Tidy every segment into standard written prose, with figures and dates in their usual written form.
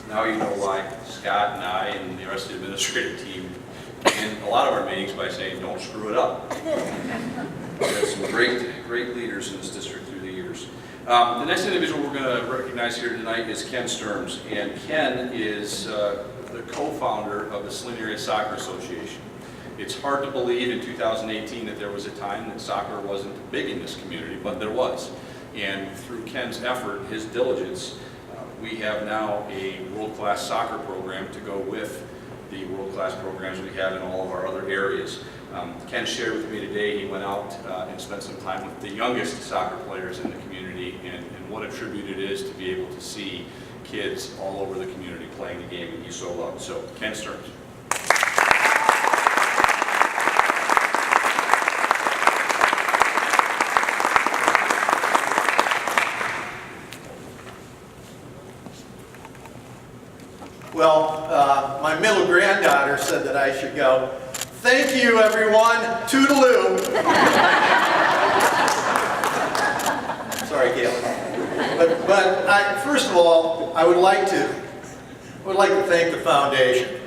Now you know why Scott and I and the rest of the administrative team begin a lot of our meetings by saying, don't screw it up. We've had some great leaders in this district through the years. The next individual we're going to recognize here tonight is Kenn Sturms, and Ken is the co-founder of the Saline Area Soccer Association. It's hard to believe in 2018 that there was a time that soccer wasn't big in this community, but there was. And through Ken's effort, his diligence, we have now a world-class soccer program to go with the world-class programs we have in all of our other areas. Ken shared with me today, he went out and spent some time with the youngest soccer players in the community, and what a tribute it is to be able to see kids all over the community playing the game that you so love. So, Kenn Sturms. Well, my middle granddaughter said that I should go. Thank you, everyone. Toodaloo. Sorry, Gail. But first of all, I would like to thank the foundation.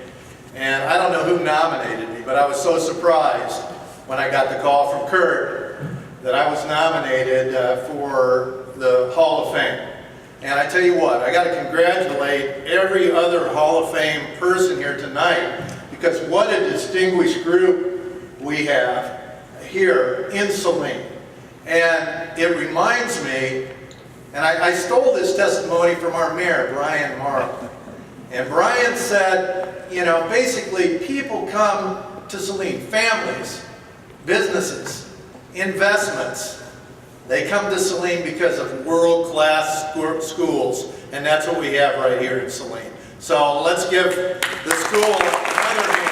And I don't know who nominated me, but I was so surprised when I got the call from Kurt that I was nominated for the Hall of Fame. And I tell you what, I got to congratulate every other Hall of Fame person here tonight, because what a distinguished group we have here in Saline. And it reminds me, and I stole this testimony from our mayor, Brian Morrow. And Brian said, you know, basically people come to Saline, families, businesses, investments. They come to Saline because of world-class schools, and that's what we have right here in Saline. So let's give the school another hand.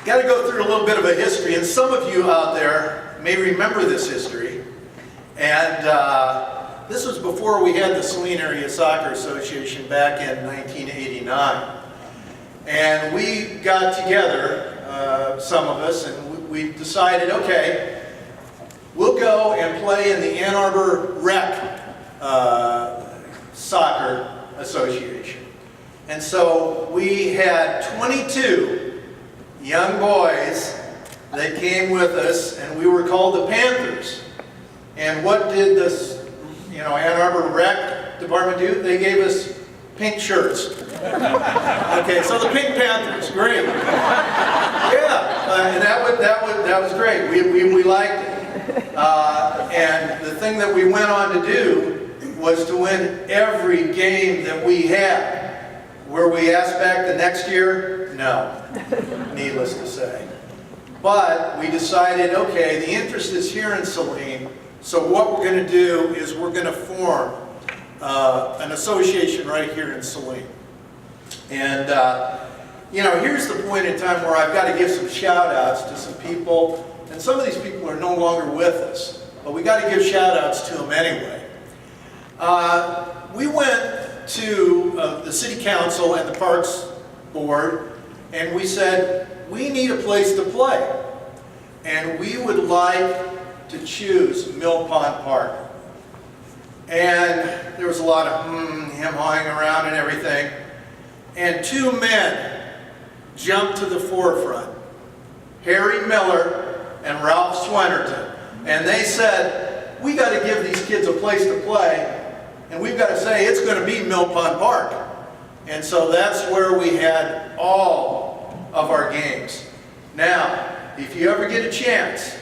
Got to go through a little bit of a history, and some of you out there may remember this history. And this was before we had the Saline Area Soccer Association back in 1989. And we got together, some of us, and we decided, okay, we'll go and play in the Ann Arbor Rec Soccer Association. And so we had 22 young boys that came with us, and we were called the Panthers. And what did this, Ann Arbor Rec Department do? They gave us pink shirts. Okay, so the Pink Panthers, great. Yeah, and that was great. We liked it. And the thing that we went on to do was to win every game that we had. Were we asked back the next year? No, needless to say. But we decided, okay, the interest is here in Saline, so what we're going to do is we're going to form an association right here in Saline. And, here's the point in time where I've got to give some shout-outs to some people, and some of these people are no longer with us, but we got to give shout-outs to them anyway. We went to the City Council and the Parks Board, and we said, we need a place to play, and we would like to choose Mill Pond Park. And there was a lot of hem-hawing around and everything. And two men jumped to the forefront, Harry Miller and Ralph Swennerton. And they said, we got to give these kids a place to play, and we've got to say it's going to be Mill Pond Park. And so that's where we had all of our games. Now, if you ever get a chance,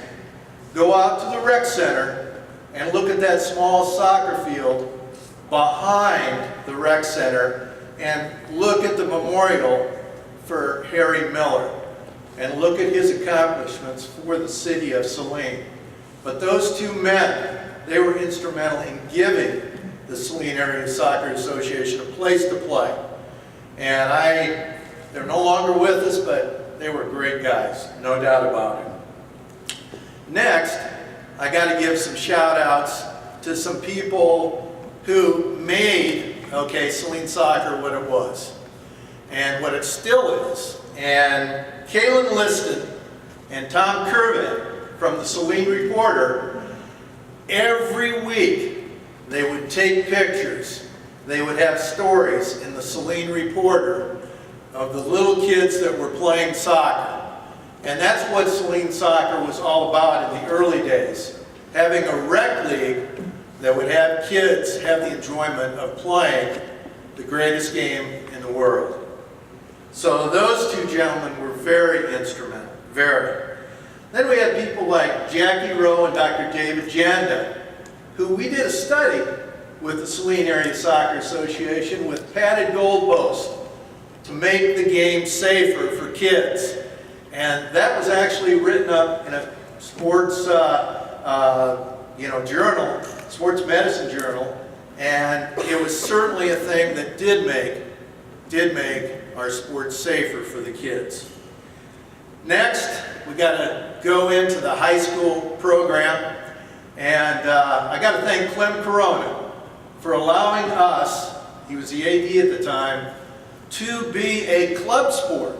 go out to the rec center and look at that small soccer field behind the rec center, and look at the memorial for Harry Miller, and look at his accomplishments for the city of Saline. But those two men, they were instrumental in giving the Saline Area Soccer Association a place to play. And they're no longer with us, but they were great guys, no doubt about it. Next, I got to give some shout-outs to some people who made Saline Soccer what it was, and what it still is. And Kalen Liston and Tom Kervin from the Saline Reporter, every week they would take pictures. They would have stories in the Saline Reporter of the little kids that were playing soccer. And that's what Saline soccer was all about in the early days. Having a rec league that would have kids have the enjoyment of playing the greatest game in the world. So those two gentlemen were very instrumental, very. Then we had people like Jackie Rowe and Dr. David Janda, who we did a study with the Saline Area Soccer Association with padded goalposts to make the game safer for kids. And that was actually written up in a sports journal, sports medicine journal, and it was certainly a thing that did make our sports safer for the kids. Next, we got to go into the high school program, and I got to thank Clem Corona for allowing us, he was the AD at the time, to be a club sport.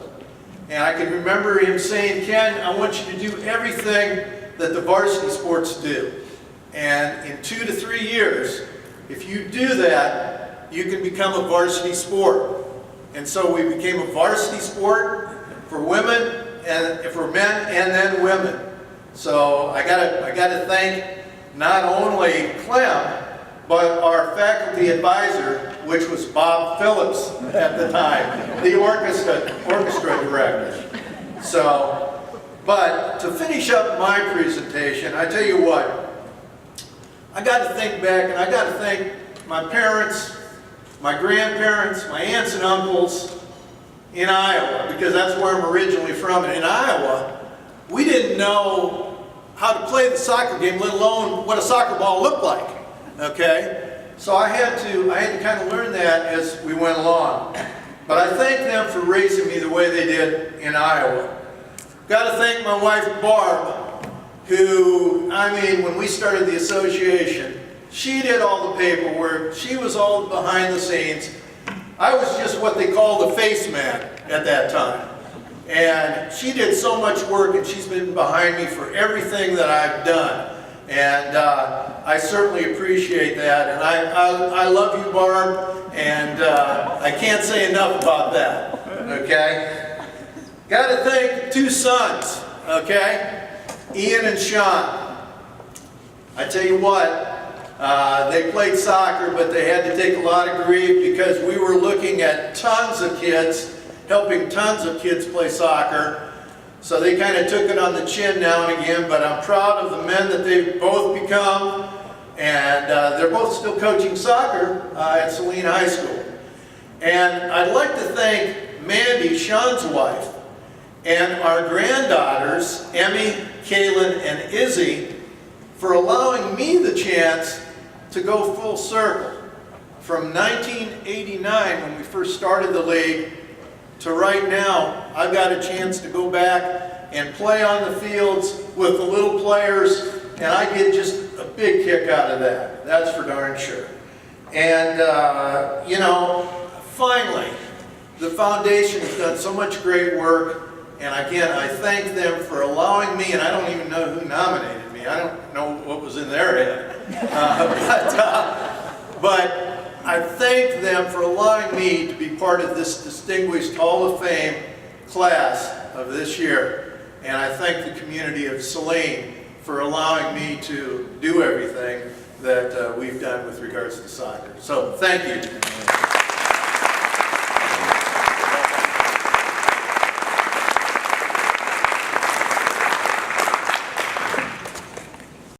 And I can remember him saying, Ken, I want you to do everything that the varsity sports do. And in 2 to 3 years, if you do that, you can become a varsity sport. And so we became a varsity sport for women and for men and then women. So I gotta thank not only Clem, but our faculty advisor, which was Bob Phillips at the time, the orchestra director. So, but to finish up my presentation, I tell you what, I got to think back, and I got to thank my parents, my grandparents, my aunts and uncles in Iowa, because that's where I'm originally from. And in Iowa, we didn't know how to play the soccer game, let alone what a soccer ball looked like. Okay? So I had to kind of learn that as we went along. But I thank them for raising me the way they did in Iowa. Got to thank my wife, Barb, who, I mean, when we started the association, she did all the paperwork. She was all behind the scenes. I was just what they call the face man at that time. And she did so much work, and she's been behind me for everything that I've done. And I certainly appreciate that. And I love you, Barb, and I can't say enough about that, okay? Got to thank 2 sons, okay? Ian and Sean. I tell you what, they played soccer, but they had to take a lot of grief because we were looking at tons of kids, helping tons of kids play soccer. So they kind of took it on the chin now and again, but I'm proud of the men that they've both become, and they're both still coaching soccer at Saline High School. And I'd like to thank Mandy, Sean's wife, and our granddaughters, Emmy, Kaylin, and Izzy, for allowing me the chance to go full circle. From 1989, when we first started the league, to right now, I've got a chance to go back and play on the fields with the little players, and I get just a big kick out of that. That's for darn sure. And, you know, finally, the foundation has done so much great work, and again, I thank them for allowing me, and I don't even know who nominated me. I don't know what was in their head. But I thank them for allowing me to be part of this distinguished Hall of Fame class of this year. And I thank the community of Saline for allowing me to do everything that we've done with regards to soccer. So thank you.